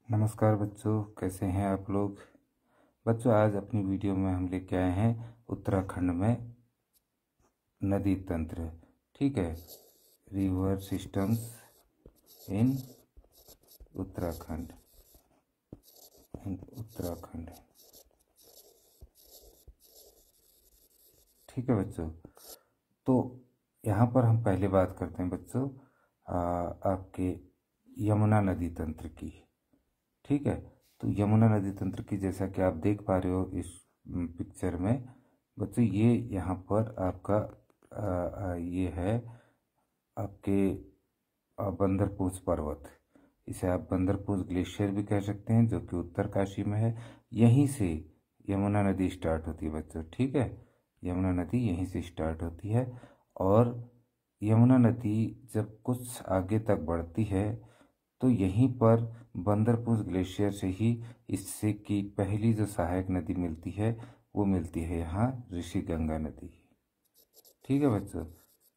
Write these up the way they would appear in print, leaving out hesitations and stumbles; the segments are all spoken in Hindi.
नमस्कार बच्चों, कैसे हैं आप लोग। बच्चों, आज अपनी वीडियो में हम लेके आए हैं उत्तराखंड में नदी तंत्र। ठीक है, रिवर सिस्टम्स इन उत्तराखंड। ठीक है बच्चों, तो यहाँ पर हम पहले बात करते हैं बच्चों आपके यमुना नदी तंत्र की। ठीक है, तो यमुना नदी तंत्र की जैसा कि आप देख पा रहे हो इस पिक्चर में बच्चों, ये यहाँ पर आपका ये है आपके बंदरपूछ पर्वत। इसे आप बंदरपूछ ग्लेशियर भी कह सकते हैं, जो कि उत्तरकाशी में है। यहीं से यमुना नदी स्टार्ट होती है बच्चों। ठीक है, यमुना नदी यहीं से स्टार्ट होती है और यमुना नदी जब कुछ आगे तक बढ़ती है तो यहीं पर बंदरपूछ ग्लेशियर से ही इससे की पहली जो सहायक नदी मिलती है वो मिलती है यहाँ ऋषि गंगा नदी। ठीक है बच्चों,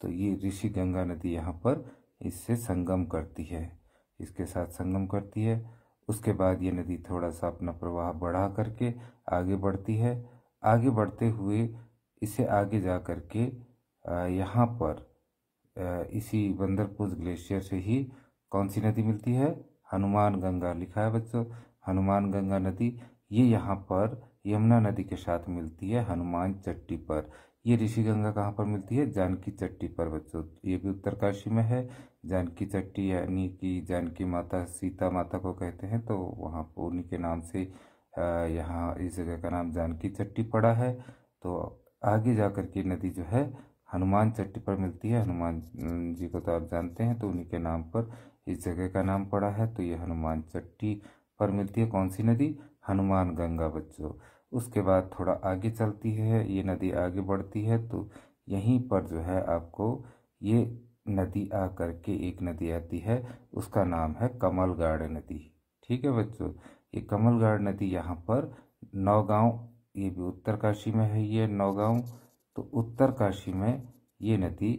तो ये ऋषि गंगा नदी यहाँ पर इससे संगम करती है, इसके साथ संगम करती है। उसके बाद ये नदी थोड़ा सा अपना प्रवाह बढ़ा करके आगे बढ़ती है। आगे बढ़ते हुए इसे आगे जा करके यहाँ पर इसी बंदरपूछ ग्लेशियर से ही कौन सी नदी मिलती है, हनुमान गंगा। लिखा है बच्चों हनुमान गंगा नदी। ये यहाँ पर यमुना नदी के साथ मिलती है हनुमान चट्टी पर। ये ऋषि गंगा कहाँ पर मिलती है, जानकी चट्टी पर बच्चों। ये भी उत्तरकाशी में है। जानकी चट्टी यानी कि जानकी माता सीता माता को कहते हैं, तो वहाँ पर उन्हीं के नाम से यहाँ इस जगह का नाम जानकी चट्टी पड़ा है। तो आगे जा कर के नदी जो है हनुमान चट्टी पर मिलती है। हनुमान जी को तो आप जानते हैं, तो उन्हीं के नाम पर इस जगह का नाम पड़ा है। तो ये हनुमान चट्टी पर मिलती है कौन सी नदी, हनुमान गंगा बच्चों। उसके बाद थोड़ा आगे चलती है ये नदी, आगे बढ़ती है तो यहीं पर जो है आपको ये नदी आ करके एक नदी आती है, उसका नाम है कमलगाड़ नदी। ठीक है बच्चों, ये कमलगाड़ नदी यहाँ पर नौगांव, ये भी उत्तरकाशी में है ये नौगांव। तो उत्तरकाशी में ये नदी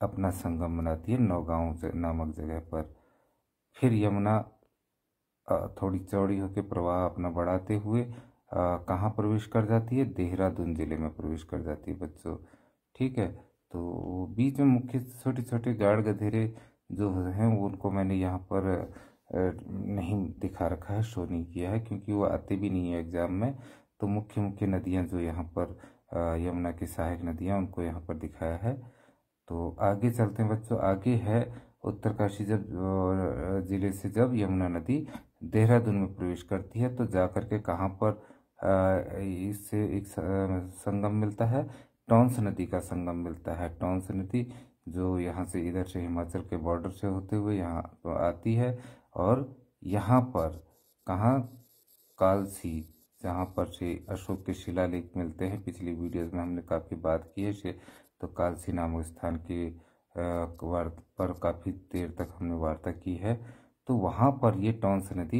अपना संगम बनाती है नौगांव नामक जगह पर। फिर यमुना थोड़ी चौड़ी होकर प्रवाह अपना बढ़ाते हुए कहाँ प्रवेश कर जाती है, देहरादून जिले में प्रवेश कर जाती है बच्चों। ठीक है, तो बीच में मुख्य छोटे छोटे गाड़ गधेरे जो हैं उनको मैंने यहाँ पर नहीं दिखा रखा है, शो नहीं किया है, क्योंकि वो आते भी नहीं है एग्जाम में। तो मुख्य मुख्य नदियाँ जो यहाँ पर यमुना की सहायक नदियाँ उनको यहाँ पर दिखाया है। तो आगे चलते हैं बच्चों। आगे है उत्तरकाशी जब जिले से जब यमुना नदी देहरादून में प्रवेश करती है तो जाकर के कहाँ पर इससे एक संगम मिलता है, टॉन्स नदी का संगम मिलता है। टॉन्स नदी जो यहाँ से इधर से हिमाचल के बॉर्डर से होते हुए यहाँ तो आती है और यहाँ पर कहाँ, कालसी, जहाँ पर से अशोक के शिलालेख मिलते हैं। पिछली वीडियोस में हमने काफ़ी बात की है से, तो कालसी नामक स्थान के पर काफ़ी देर तक हमने वार्ता की है। तो वहाँ पर ये टॉन्स नदी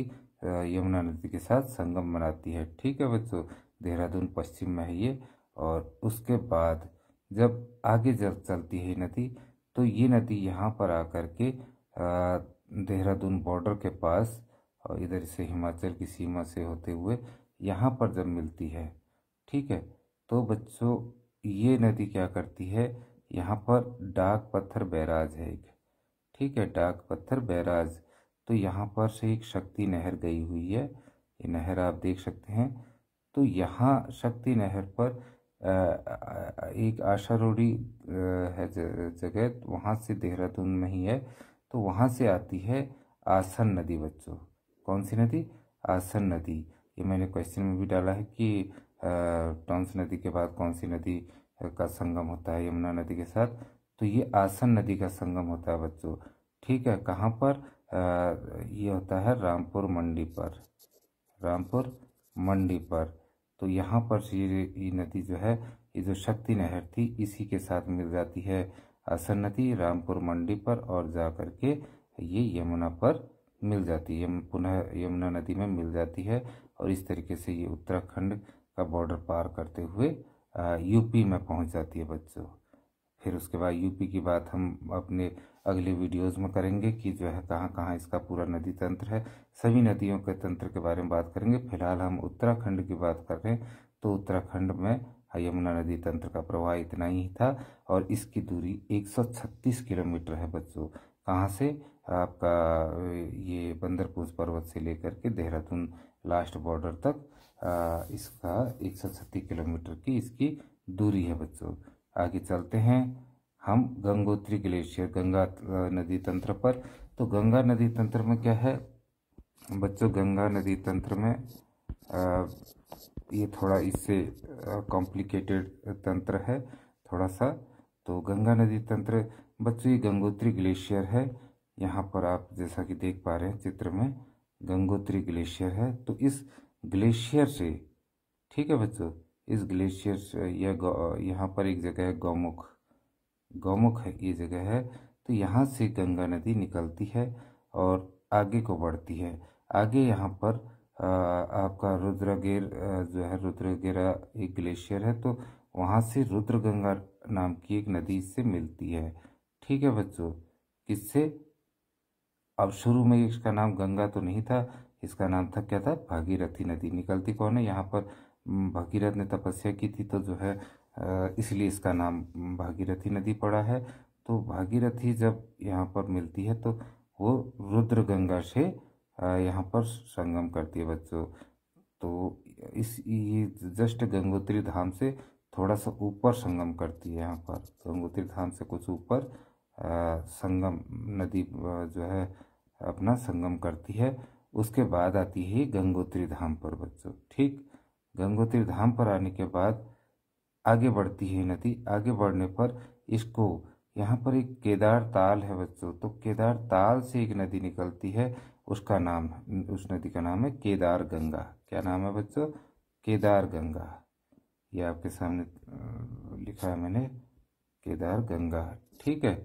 यमुना नदी के साथ संगम बनाती है। ठीक है बच्चों, देहरादून पश्चिम में है ये। और उसके बाद जब आगे जब चलती है नदी तो ये नदी यहाँ पर आकर के देहरादून बॉर्डर के पास और इधर से हिमाचल की सीमा से होते हुए यहाँ पर जब मिलती है, ठीक है, तो बच्चों ये नदी क्या करती है, यहाँ पर डाक पत्थर बैराज है एक। ठीक है, डाक पत्थर बैराज, तो यहाँ पर से एक शक्ति नहर गई हुई है। ये नहर आप देख सकते हैं। तो यहाँ शक्ति नहर पर एक आशारोड़ी है जगह, वहाँ से देहरादून में ही है। तो वहाँ से आती है आसन नदी बच्चों। कौन सी नदी, आसन नदी। ये मैंने क्वेश्चन में भी डाला है कि टॉन्स नदी के बाद कौन सी नदी का संगम होता है यमुना नदी के साथ। तो ये आसन नदी का संगम होता है बच्चों। ठीक है, कहाँ पर, ये होता है रामपुर मंडी पर, रामपुर मंडी पर। तो यहाँ पर से ये नदी जो है, ये जो शक्ति नहर थी इसी के साथ मिल जाती है आसन नदी रामपुर मंडी पर, और जा कर के ये यमुना पर मिल जाती है, पुनः यमुना नदी में मिल जाती है। और इस तरीके से ये उत्तराखंड का बॉर्डर पार करते हुए यूपी में पहुंच जाती है बच्चों। फिर उसके बाद यूपी की बात हम अपने अगले वीडियोस में करेंगे कि जो है कहाँ कहाँ इसका पूरा नदी तंत्र है, सभी नदियों के तंत्र के बारे में बात करेंगे। फिलहाल हम उत्तराखंड की बात कर रहे हैं, तो उत्तराखंड में यमुना नदी तंत्र का प्रवाह इतना ही था और इसकी दूरी 136 किलोमीटर है बच्चों। कहाँ से? आपका ये बंदरपूंछ पर्वत से लेकर के देहरादून लास्ट बॉर्डर तक इसका 136 किलोमीटर की इसकी दूरी है बच्चों। आगे चलते हैं हम गंगोत्री ग्लेशियर, गंगा नदी तंत्र पर। तो गंगा नदी तंत्र में क्या है बच्चों? गंगा नदी तंत्र में ये थोड़ा इससे कॉम्प्लिकेटेड तंत्र है थोड़ा सा। तो गंगा नदी तंत्र बच्चों ये गंगोत्री ग्लेशियर है। यहाँ पर आप जैसा कि देख पा रहे हैं चित्र में गंगोत्री ग्लेशियर है। तो इस ग्लेशियर से, ठीक है बच्चों, इस ग्लेशियर से यहाँ पर एक जगह है गौमुख, गौमुख है ये जगह है। तो यहाँ से गंगा नदी निकलती है और आगे को बढ़ती है। आगे यहाँ पर आपका रुद्रगिर जो है, रुद्रगिरा एक ग्लेशियर है, तो वहाँ से रुद्रगंगा नाम की एक नदी इससे मिलती है। ठीक है बच्चों, किससे? अब शुरू में इसका नाम गंगा तो नहीं था, इसका नाम था क्या था? भागीरथी नदी। निकलती कौन है? यहाँ पर भगीरथ ने तपस्या की थी, तो जो है इसलिए इसका नाम भागीरथी नदी पड़ा है। तो भागीरथी जब यहाँ पर मिलती है तो वो रुद्रगंगा से यहाँ पर संगम करती है बच्चों। तो ये जस्ट गंगोत्री धाम से थोड़ा सा ऊपर संगम करती है। यहाँ पर गंगोत्री धाम से कुछ ऊपर संगम नदी जो है अपना संगम करती है। उसके बाद आती है गंगोत्री धाम पर बच्चों। ठीक, गंगोत्री धाम पर आने के बाद आगे बढ़ती है नदी। आगे बढ़ने पर इसको यहाँ पर एक केदार ताल है बच्चों। तो केदार ताल से एक नदी निकलती है, उसका नाम, उस नदी का नाम है केदार गंगा। क्या नाम है बच्चों? केदार गंगा। ये आपके सामने लिखा है मैंने, केदार गंगा। ठीक है,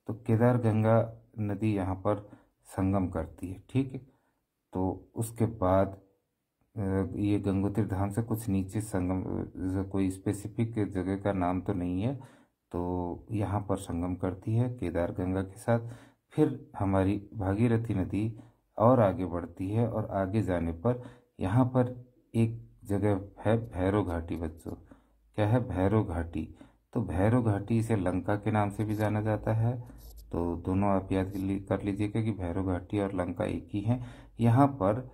तो केदार गंगा नदी यहाँ पर संगम करती है। ठीक है, तो उसके बाद ये गंगोत्री धाम से कुछ नीचे संगम, कोई स्पेसिफिक जगह का नाम तो नहीं है, तो यहाँ पर संगम करती है केदार गंगा के साथ। फिर हमारी भागीरथी नदी और आगे बढ़ती है और आगे जाने पर यहाँ पर एक जगह है भैरव घाटी बच्चों। क्या है? भैरव घाटी। तो भैरव घाटी इसे लंका के नाम से भी जाना जाता है। तो दोनों आप याद कर लीजिएगा कि भैरव घाटी और लंका एक ही है। यहाँ पर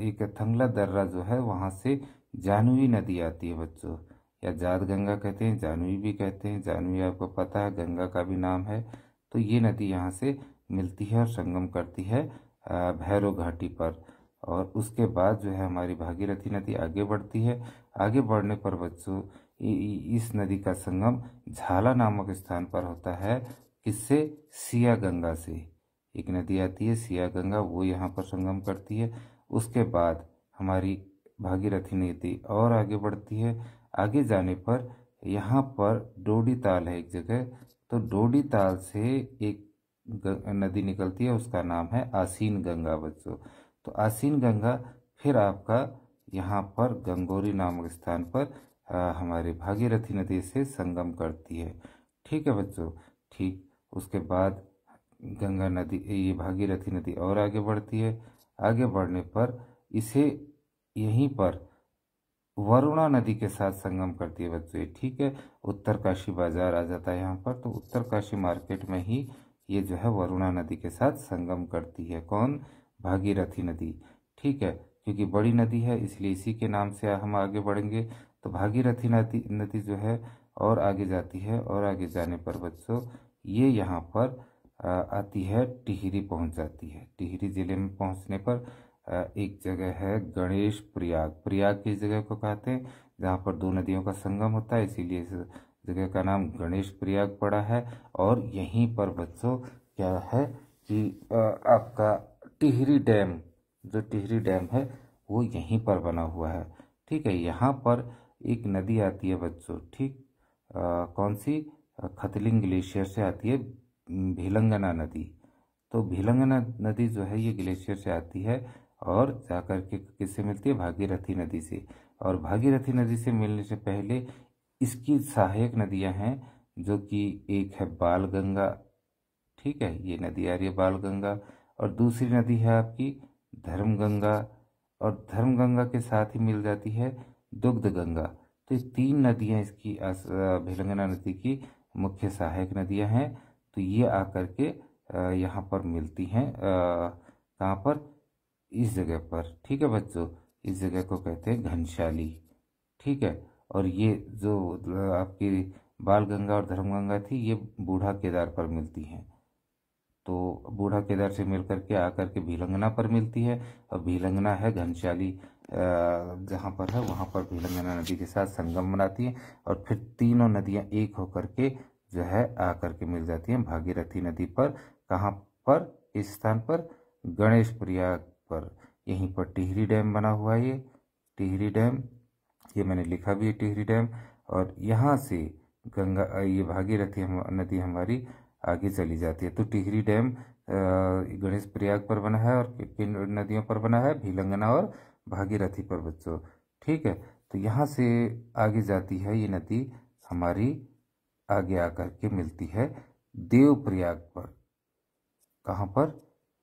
एक थंगला दर्रा जो है वहाँ से जाह्नवी नदी आती है बच्चों, या जात गंगा कहते हैं, जाह्नवी भी कहते हैं। जाह्नवी आपको पता है गंगा का भी नाम है। तो ये नदी यहाँ से मिलती है और संगम करती है भैरव घाटी पर। और उसके बाद जो है हमारी भागीरथी नदी आगे बढ़ती है। आगे बढ़ने पर बच्चों इस नदी का संगम झाला नामक स्थान पर होता है। किससे? सिया गंगा से। एक नदी आती है सिया गंगा, वो यहाँ पर संगम करती है। उसके बाद हमारी भागीरथी नदी और आगे बढ़ती है। आगे जाने पर यहाँ पर डोडी ताल है एक जगह। तो डोडी ताल से एक नदी निकलती है, उसका नाम है आसीन गंगा बच्चों। तो आसीन गंगा फिर आपका यहाँ पर गंगोरी नामक स्थान पर हमारी भागीरथी नदी से संगम करती है। ठीक है बच्चों, ठीक। उसके बाद गंगा नदी, ये भागीरथी नदी और आगे बढ़ती है। आगे बढ़ने पर इसे यहीं पर वरुणा नदी के साथ संगम करती है बच्चों। ठीक है, उत्तरकाशी बाजार आ जाता है यहाँ पर। तो उत्तरकाशी मार्केट में ही ये जो है वरुणा नदी के साथ संगम करती है। कौन? भागीरथी नदी। ठीक है, क्योंकि बड़ी नदी है इसलिए इसी के नाम से हम आगे बढ़ेंगे। तो भागीरथी नदी जो है और आगे जाती है, और आगे जाने पर बच्चों ये यहाँ पर आती है, टिहरी पहुँच जाती है। टिहरी जिले में पहुँचने पर एक जगह है गणेश प्रयाग। प्रयाग किस जगह को कहते हैं? जहाँ पर दो नदियों का संगम होता है, इसीलिए इस जगह का नाम गणेश प्रयाग पड़ा है। और यहीं पर बच्चों क्या है कि आपका टिहरी डैम, जो टिहरी डैम है वो यहीं पर बना हुआ है। ठीक है, यहाँ पर एक नदी आती है बच्चों। ठीक, कौन सी? खतलिंग ग्लेशियर से आती है भीलंगना नदी। तो भीलंगना नदी जो है ये ग्लेशियर से आती है और जाकर के किससे मिलती है? भागीरथी नदी से। और भागीरथी नदी से मिलने से पहले इसकी सहायक नदियां हैं, जो कि एक है बाल गंगा ठीक है, ये नदी आ रही है बाल गंगा। और दूसरी नदी है आपकी धर्म गंगा, और धर्म गंगा के साथ ही मिल जाती है दुग्ध गंगा। तो ये 3 नदियां इसकी भिलंगना नदी की मुख्य सहायक नदियां हैं। तो ये आकर के यहाँ पर मिलती हैं, कहाँ पर, इस जगह पर। ठीक है बच्चों, इस जगह को कहते हैं घनशाली। ठीक है, और ये जो आपकी बाल गंगा और धर्म गंगा थी, ये बूढ़ा केदार पर मिलती हैं। तो बूढ़ा केदार से मिलकर के आकर के भीलंगना पर मिलती है, और भीलंगना है घनशाली जहाँ पर है, वहाँ पर भीलंगना नदी के साथ संगम बनाती है। और फिर तीनों नदियाँ एक होकर के जो है आकर के मिल जाती हैं भागीरथी नदी पर। कहाँ पर, इस स्थान पर, गणेश प्रयाग पर। यहीं पर टिहरी डैम बना हुआ है, ये टिहरी डैम, ये मैंने लिखा भी है टिहरी डैम। और यहाँ से गंगा, ये भागीरथी नदी हमारी आगे चली जाती है। तो टिहरी डैम गणेश प्रयाग पर बना है, और किन नदियों पर बना है, भीलंगना और भागीरथी पर बच्चों। ठीक है, तो यहाँ से आगे जाती है ये नदी हमारी, आगे आकर के मिलती है देवप्रयाग पर। कहाँ पर,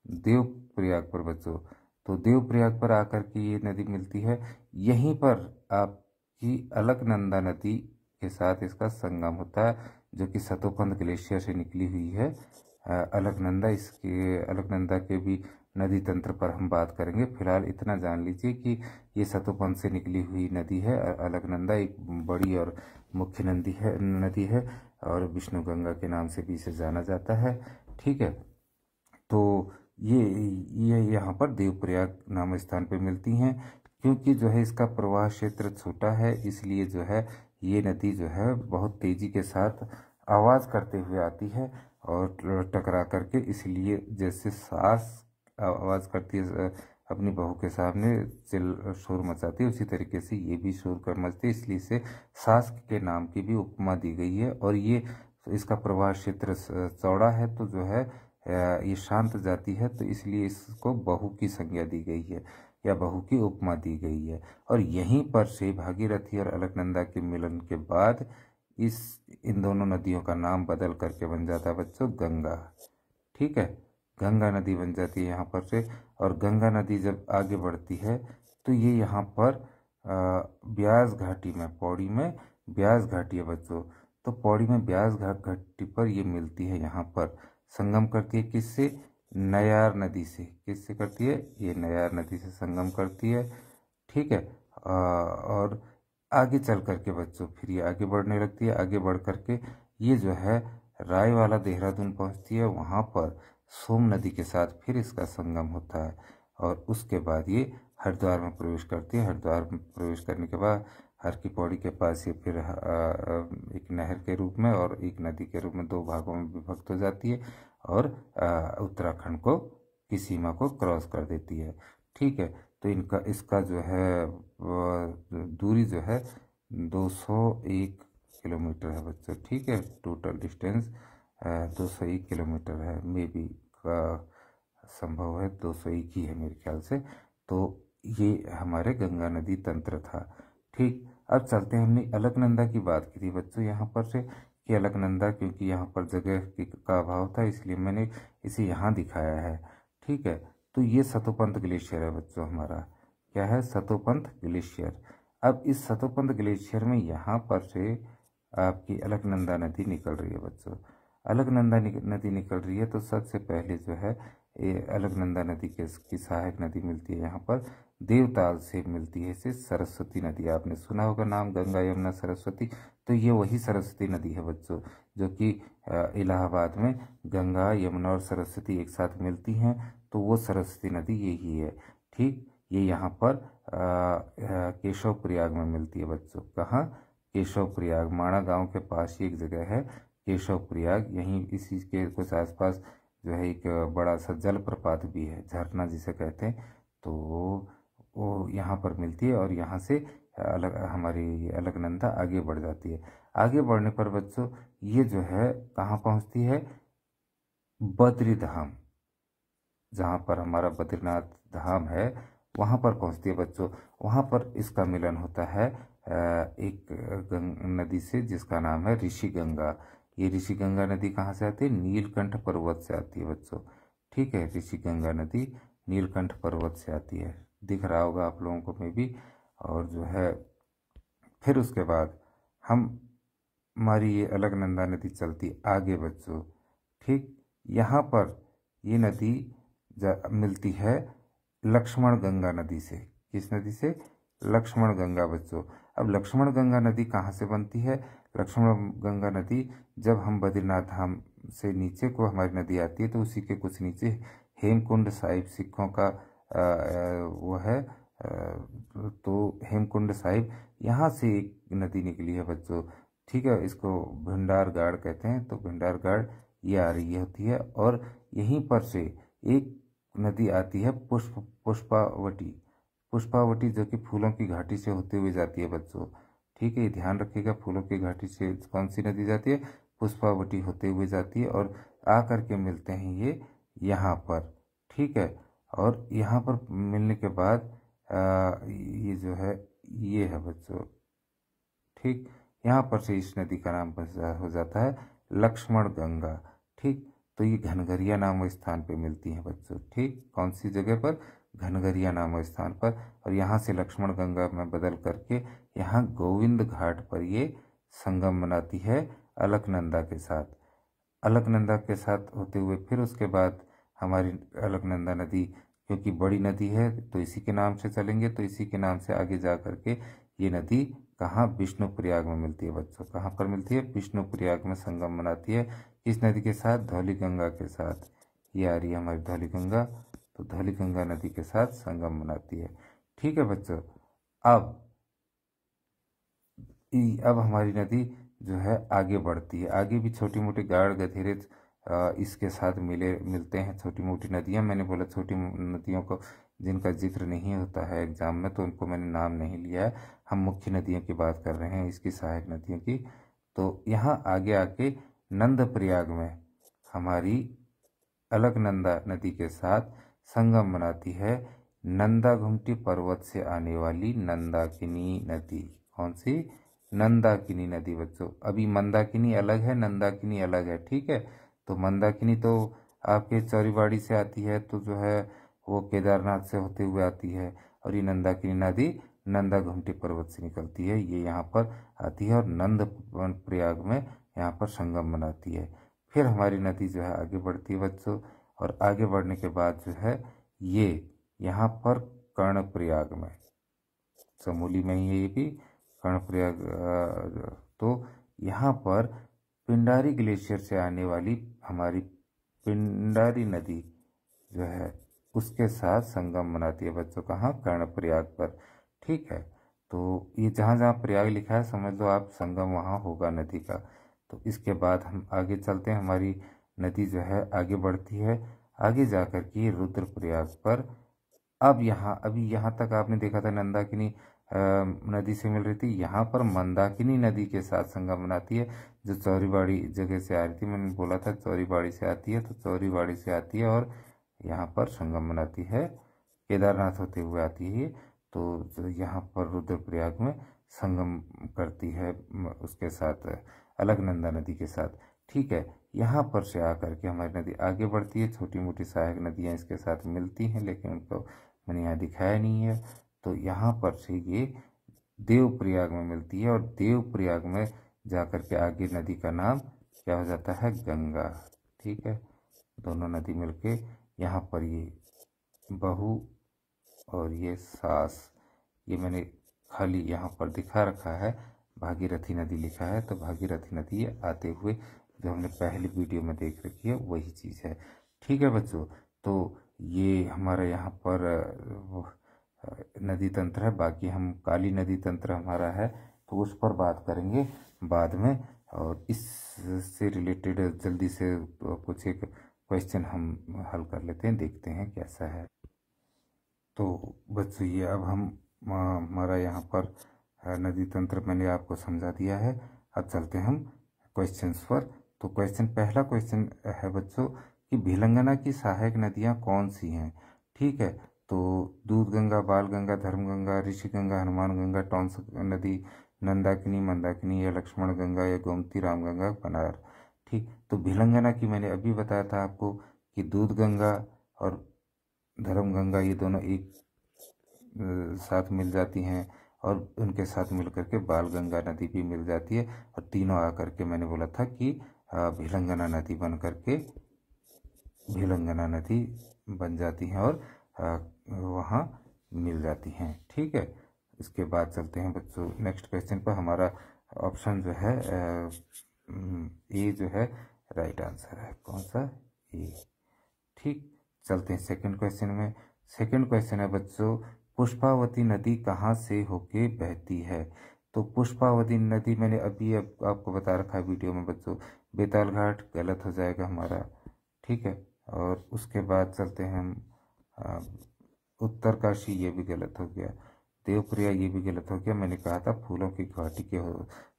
देवप्रयाग पर बच्चों। तो देवप्रयाग पर आकर के ये नदी मिलती है। यहीं पर आपकी अलकनंदा नदी के साथ इसका संगम होता है, जो कि सतोपंथ ग्लेशियर से निकली हुई है अलकनंदा। इसके अलकनंदा के भी नदी तंत्र पर हम बात करेंगे। फिलहाल इतना जान लीजिए कि ये सतोपंथ से निकली हुई नदी है। अलकनंदा एक बड़ी और मुख्य नदी है, और विष्णु गंगा के नाम से भी इसे जाना जाता है। ठीक है, तो ये यहाँ पर देवप्रयाग नाम स्थान पे मिलती हैं। क्योंकि जो है इसका प्रवाह क्षेत्र छोटा है, इसलिए जो है ये नदी जो है बहुत तेजी के साथ आवाज़ करते हुए आती है और टकरा करके, इसलिए जैसे सास आवाज़ करती है अपनी बहू के सामने, शोर मचाती है, उसी तरीके से ये भी शोर कर मचती है, इसलिए इसे सास के नाम की भी उपमा दी गई है। और ये इसका प्रवाह क्षेत्र चौड़ा है, तो जो है ये शांत जाती है, तो इसलिए इसको बहू की संज्ञा दी गई है, या बहू की उपमा दी गई है। और यहीं पर से भागीरथी और अलकनंदा के मिलन के बाद इन दोनों नदियों का नाम बदल करके बन जाता है बच्चों गंगा। ठीक है, गंगा नदी बन जाती है यहाँ पर से। और गंगा नदी जब आगे बढ़ती है, तो ये यहाँ पर ब्यास घाटी में, पौड़ी में ब्यास घाटी है बच्चों। तो पौड़ी में ब्यास घाटी पर ये मिलती है, यहाँ पर संगम करती है किससे, नयार नदी से। किससे करती है, ये नयार नदी से संगम करती है। ठीक है, और आगे चल करके बच्चों फिर ये आगे बढ़ने लगती है। आगे बढ़ करके ये जो है रायवाला देहरादून पहुंचती है। वहाँ पर सोम नदी के साथ फिर इसका संगम होता है, और उसके बाद ये हरिद्वार में प्रवेश करती है। हरिद्वार में प्रवेश करने के बाद हर की पौड़ी के पास ये फिर एक नहर के रूप में और एक नदी के रूप में 2 भागों में विभक्त हो जाती है, और उत्तराखंड को की सीमा को क्रॉस कर देती है। ठीक है, तो इसका जो है दूरी जो है 201 किलोमीटर है बच्चों। ठीक है, टोटल डिस्टेंस 201 किलोमीटर है, मे बी का संभव है 201 ही है मेरे ख्याल से। तो ये हमारे गंगा नदी तंत्र था। ठीक, अब चलते हैं, हमने अलकनंदा की बात की थी बच्चों यहाँ पर से, कि अलकनंदा क्योंकि यहाँ पर जगह का अभाव था, इसलिए मैंने इसे यहाँ दिखाया है। ठीक है, तो ये सतोपंथ ग्लेशियर है बच्चों हमारा। क्या है, सतोपंथ ग्लेशियर। अब इस सतोपंथ ग्लेशियर में यहाँ पर से आपकी अलकनंदा नदी निकल रही है बच्चों। अलकनंदा नदी निकल रही है, तो सबसे पहले जो है ये अलकनंदा नदी की सहायक नदी मिलती है यहाँ पर देवताल से मिलती है इसे सरस्वती नदी। आपने सुना होगा नाम, गंगा यमुना सरस्वती। तो ये वही सरस्वती नदी है बच्चों, जो कि इलाहाबाद में गंगा यमुना और सरस्वती एक साथ मिलती हैं, तो वो सरस्वती नदी यही है। ठीक, ये यहाँ पर केशव प्रयाग में मिलती है बच्चों। कहाँ, केशव प्रयाग, माणा गांव के पास ही एक जगह है केशव प्रयाग। यहीं इसी के कुछ आसपास जो है एक बड़ा सा जलप्रपात भी है, झरना जिसे कहते हैं, तो वो यहाँ पर मिलती है। और यहाँ से हमारी अलकनंदा आगे बढ़ जाती है। आगे बढ़ने पर बच्चों ये जो है कहाँ पहुँचती है, बद्री धाम, जहाँ पर हमारा बद्रीनाथ धाम है वहाँ पर पहुँचती है बच्चों। वहाँ पर इसका मिलन होता है एक नदी से जिसका नाम है ऋषि गंगा। ये ऋषि गंगा नदी कहाँ से आती है? नीलकंठ पर्वत से आती है बच्चों। ठीक है, ऋषि गंगा नदी नीलकंठ पर्वत से आती है, दिख रहा होगा आप लोगों को में भी। और जो है फिर उसके बाद हमारी ये अलकनंदा नदी चलती आगे बच्चों। ठीक, यहाँ पर ये नदी मिलती है लक्ष्मण गंगा नदी से। किस नदी से? लक्ष्मण गंगा बच्चों। अब लक्ष्मण गंगा नदी कहाँ से बनती है? लक्ष्मण गंगा नदी जब हम बद्रीनाथ धाम से नीचे को हमारी नदी आती है तो उसी के कुछ नीचे हेमकुंड साहिब सिखों का वो है। तो हेमकुंड साहिब यहाँ से एक नदी निकली है बच्चों। ठीक है, इसको भिंडार गाड़ कहते हैं। तो भिंडार गाड़ ये आ रही होती है और यहीं पर से एक नदी आती है पुष्पावटी। पुष्पावटी जो कि फूलों की घाटी से होते हुए जाती है बच्चों। ठीक है, ध्यान रखिएगा, फूलों की घाटी से कौन सी नदी जाती है? पुष्पावटी होते हुए जाती है और आ करके मिलते हैं ये यहाँ पर। ठीक है, और यहाँ पर मिलने के बाद ये जो है ये है बच्चों। ठीक, यहाँ पर से इस नदी का नाम हो जाता है लक्ष्मण गंगा। ठीक, तो ये घनघरिया नाम स्थान पे मिलती है बच्चों। ठीक, कौन सी जगह पर? घनघरिया नाम स्थान पर। और यहाँ से लक्ष्मण गंगा में बदल करके यहाँ गोविंद घाट पर ये संगम बनाती है अलकनंदा के साथ। अलकनंदा के साथ होते हुए फिर उसके बाद हमारी अलकनंदा नदी, क्योंकि बड़ी नदी है तो इसी के नाम से चलेंगे, तो इसी के नाम से आगे जा करके ये नदी कहाँ? विष्णुप्रयाग में मिलती है बच्चों। कहाँ पर मिलती है? विष्णुप्रयाग में संगम बनाती है। किस नदी के साथ? धौली गंगा के साथ। ये आ रही है हमारी धौली गंगा, तो धौली गंगा नदी के साथ संगम बनाती है। ठीक है बच्चों, अब हमारी नदी जो है आगे बढ़ती है। आगे भी छोटी मोटी गाड़ गधेरे इसके साथ मिलते हैं छोटी मोटी नदियाँ। मैंने बोला छोटी नदियों को जिनका जिक्र नहीं होता है एग्जाम में तो उनको मैंने नाम नहीं लिया है। हम मुख्य नदियों की बात कर रहे हैं, इसकी सहायक नदियों की। तो यहाँ आगे आके नंदप्रयाग में हमारी अलकनंदा नदी के साथ संगम बनाती है नंदा घुमटी पर्वत से आने वाली नंदाकिनी नदी। कौन सी? नंदाकिनी नदी बच्चों। अभी मंदाकिनी अलग है, नंदाकिनी अलग है। ठीक है, तो मंदाकिनी तो आपके चौरीबाड़ी से आती है, तो जो है वो केदारनाथ से होते हुए आती है। और ये नंदाकिनी नदी नंदा घुमटी पर्वत से निकलती है, ये यहाँ पर आती है और नंद प्रयाग में यहाँ पर संगम बनाती है। फिर हमारी नदी जो है आगे बढ़ती है बच्चों, और आगे बढ़ने के बाद जो है ये यहाँ पर कर्णप्रयाग में, चमोली में ही है ये भी कर्णप्रयाग। तो यहाँ पर पिंडारी ग्लेशियर से आने वाली हमारी पिंडारी नदी जो है उसके साथ संगम बनाती है बच्चों। कहाँ? कर्णप्रयाग पर। ठीक है, तो ये जहाँ जहाँ प्रयाग लिखा है समझ लो आप संगम वहाँ होगा नदी का। तो इसके बाद हम आगे चलते हैं, हमारी नदी जो है आगे बढ़ती है, आगे जाकर के रुद्रप्रयाग पर। अब यहाँ अभी यहाँ तक आपने देखा था नंदाकिनी नदी से मिल रही थी, यहाँ पर मंदाकिनी नदी के साथ संगम बनाती है, जो चौरीबाड़ी जगह से आ रही थी। मैंने बोला था चौरीबाड़ी से आती है, तो चौरीबाड़ी से आती है और यहाँ पर संगम बनाती है, केदारनाथ होते हुए आती है। तो यहाँ पर रुद्रप्रयाग में संगम करती है उसके साथ, अलकनंदा नदी के साथ। ठीक है, यहाँ पर से आकर के हमारी नदी आगे बढ़ती है। छोटी मोटी सहायक नदियाँ इसके साथ मिलती हैं, लेकिन उनको मैंने यहाँ दिखाया नहीं है। तो यहाँ पर से ये देवप्रयाग में मिलती है, और देवप्रयाग में जाकर के आगे नदी का नाम क्या हो जाता है? गंगा। ठीक है, दोनों नदी मिलके यहाँ पर ये बहू और ये सास, ये मैंने खाली यहाँ पर दिखा रखा है, भागीरथी नदी लिखा है। तो भागीरथी नदी आते हुए जो हमने पहली वीडियो में देख रखी है वही चीज़ है। ठीक है बच्चों, तो ये हमारा यहाँ पर नदी तंत्र है। बाकी हम काली नदी तंत्र हमारा है तो उस पर बात करेंगे बाद में, और इससे रिलेटेड जल्दी से कुछ एक क्वेश्चन हम हल कर लेते हैं, देखते हैं कैसा है। तो बच्चों ये अब हम हमारा यहाँ पर नदी तंत्र मैंने आपको समझा दिया है। अब चलते हैं हम क्वेश्चंस पर। तो पहला क्वेश्चन है बच्चों कि भिलंगना की सहायक नदियाँ कौन सी हैं? ठीक है, तो दूध गंगा, बाल गंगा, धर्म गंगा, ऋषि गंगा, हनुमान गंगा, टॉन्स नदी, नंदाकिनी, मंदाकिनी, या लक्ष्मण गंगा, या गोमती, राम गंगा, पनार। ठीक। तो भिलंगना की मैंने अभी बताया था आपको कि दूध गंगा और धर्म गंगा ये दोनों एक साथ मिल जाती हैं, और उनके साथ मिल करके बाल गंगा नदी भी मिल जाती है, और तीनों आकर के मैंने बोला था कि भिलंगना नदी बन करके भिलंगना नदी बन जाती हैं और वहाँ मिल जाती हैं। ठीक है। इसके बाद चलते हैं बच्चों नेक्स्ट क्वेश्चन पर। हमारा ऑप्शन जो है ए जो है राइट आंसर है। कौन सा? ए। ठीक। चलते हैं सेकंड क्वेश्चन में। सेकंड क्वेश्चन है बच्चों, पुष्पावती नदी कहाँ से होके बहती है? तो पुष्पावती नदी मैंने अभी आपको बता रखा है वीडियो में बच्चों, बेताल घाट गलत हो जाएगा हमारा। ठीक है। और उसके बाद चलते हैं हम उत्तरकाशी, ये भी गलत हो गया। देवप्रिया ये भी गलत हो गया। मैंने कहा था फूलों की घाटी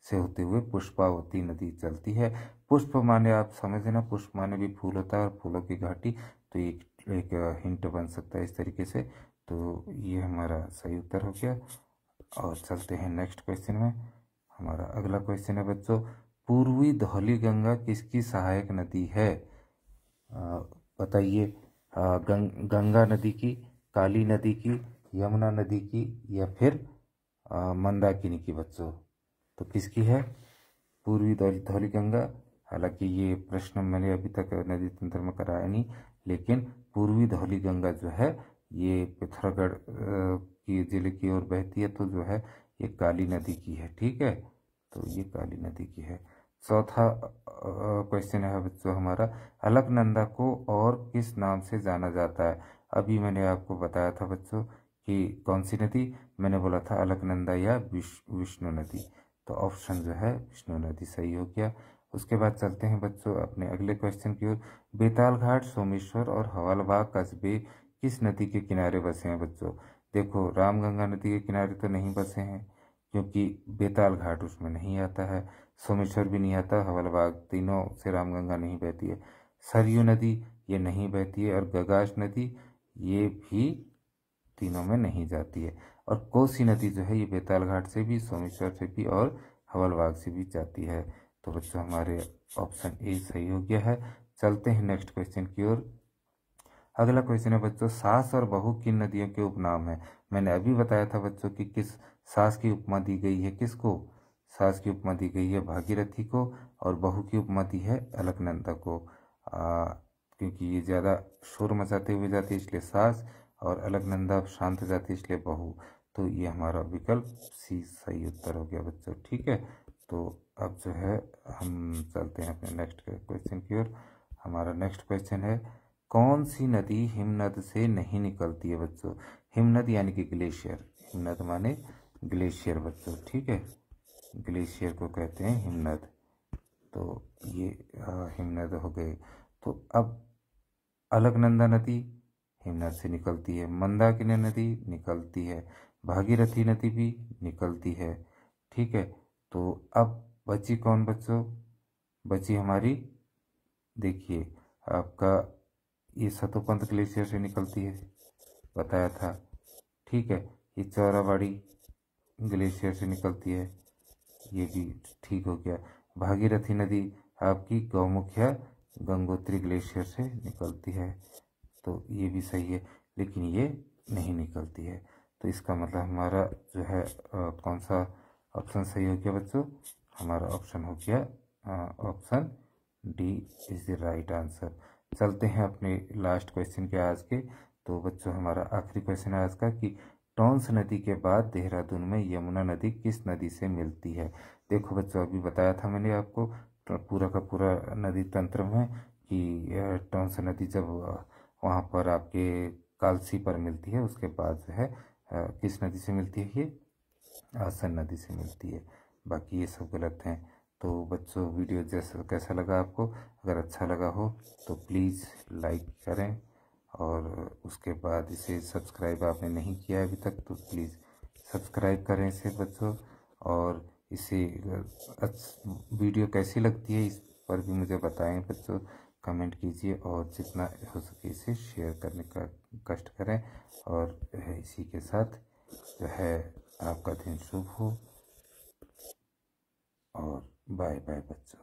से होते हुए पुष्पावती नदी चलती है। पुष्प माने आप समझ लेना, पुष्प माने भी फूल होता है और फूलों की घाटी, तो एक हिंट बन सकता है इस तरीके से। तो ये हमारा सही उत्तर हो गया। और चलते हैं नेक्स्ट क्वेश्चन में। हमारा अगला क्वेश्चन है बच्चों, पूर्वी धौली गंगा किसकी सहायक नदी है? बताइए। गंगा नदी की, काली नदी की, यमुना नदी की, या फिर मंदाकिनी की बच्चों? तो किसकी है पूर्वी धौली गंगा? हालांकि ये प्रश्न मैंने अभी तक नदी तंत्र में कराया नहीं, लेकिन पूर्वी धौली गंगा जो है ये पिथौरागढ़ की जिले की ओर बहती है, तो जो है ये काली नदी की है। ठीक है। तो ये काली नदी की है। चौथा क्वेश्चन है बच्चों हमारा, अलकनंदा को और किस नाम से जाना जाता है? अभी मैंने आपको बताया था बच्चों कि कौन सी नदी, मैंने बोला था अलकनंदा या विष्णु नदी। तो ऑप्शन जो है विष्णु नदी सही हो गया। उसके बाद चलते हैं बच्चों अपने अगले क्वेश्चन की ओर। बेताल घाट, सोमेश्वर और हवालबाग कस्बे किस नदी के किनारे बसे हैं बच्चों? देखो, रामगंगा नदी के किनारे तो नहीं बसे हैं, क्योंकि बेताल घाट उसमें नहीं आता है, सोमेश्वर भी नहीं आता, हवालबाग, तीनों से रामगंगा नहीं बहती है। सरयू नदी ये नहीं बहती है, और गगाश नदी ये भी तीनों में नहीं जाती है। और कोसी नदी जो है ये बेताल घाट से भी, सोमेश्वर से भी और हवलबाग से भी जाती है। तो बच्चों हमारे ऑप्शन ए सही हो गया है। चलते हैं नेक्स्ट क्वेश्चन की ओर। अगला क्वेश्चन है बच्चों, सास और बहू किन नदियों के उपनाम है? मैंने अभी बताया था बच्चों कि किस सास की उपमा दी गई है, किसको? सास की उपमा दी गई है भागीरथी को, और बहू की उपमा दी है अलकनंदा को। क्योंकि ये ज़्यादा शोर मचाते हुए जाती है इसलिए सास, और अलकनंदा शांत जाती है इसलिए बहू। तो ये हमारा विकल्प सी सही उत्तर हो गया बच्चों। ठीक है। तो अब जो है हम चलते हैं अपने नेक्स्ट क्वेश्चन की ओर। हमारा नेक्स्ट क्वेश्चन है, कौन सी नदी हिमनद से नहीं निकलती है बच्चों? हिमनद यानी कि ग्लेशियर, हिमनद माने ग्लेशियर बच्चों। ठीक है। ग्लेशियर को कहते हैं हिमनद। तो ये हिमनद हो गए। तो अब अलकनंदा नदी हिमनद से निकलती है, मंदाकिनी नदी निकलती है, भागीरथी नदी भी निकलती है। ठीक है। तो अब बची कौन बच्चों? बची हमारी, देखिए आपका ये सतोपंथ ग्लेशियर से निकलती है, बताया था। ठीक है। ये चौराबाड़ी ग्लेशियर से निकलती है, ये भी ठीक हो गया। भागीरथी नदी आपकी गौमुखिया गंगोत्री ग्लेशियर से निकलती है, तो ये भी सही है, लेकिन ये नहीं निकलती है। तो इसका मतलब हमारा जो है कौन सा ऑप्शन सही हो गया बच्चों? हमारा ऑप्शन हो गया option D is the right answer. चलते हैं अपने लास्ट क्वेश्चन के आज के। तो बच्चों हमारा आखिरी क्वेश्चन है आज का कि टॉन्स नदी के बाद देहरादून में यमुना नदी किस नदी से मिलती है? देखो बच्चों, अभी बताया था मैंने आपको पूरा का पूरा नदी तंत्र में कि टॉन्स नदी जब वहाँ पर आपके कालसी पर मिलती है, उसके बाद जो है किस नदी से मिलती है? ये आसन नदी से मिलती है। बाकी ये सब गलत हैं। तो बच्चों वीडियो जैसा कैसा लगा आपको? अगर अच्छा लगा हो तो प्लीज़ लाइक करें, और उसके बाद इसे सब्सक्राइब आपने नहीं किया है अभी तक तो प्लीज़ सब्सक्राइब करें इसे बच्चों। और इसे वीडियो कैसी लगती है इस पर भी मुझे बताएं बच्चों, कमेंट कीजिए, और जितना हो सके इसे शेयर करने का कष्ट करें। और इसी के साथ जो है आपका दिन शुभ हो, और बाय बाय बच्चों।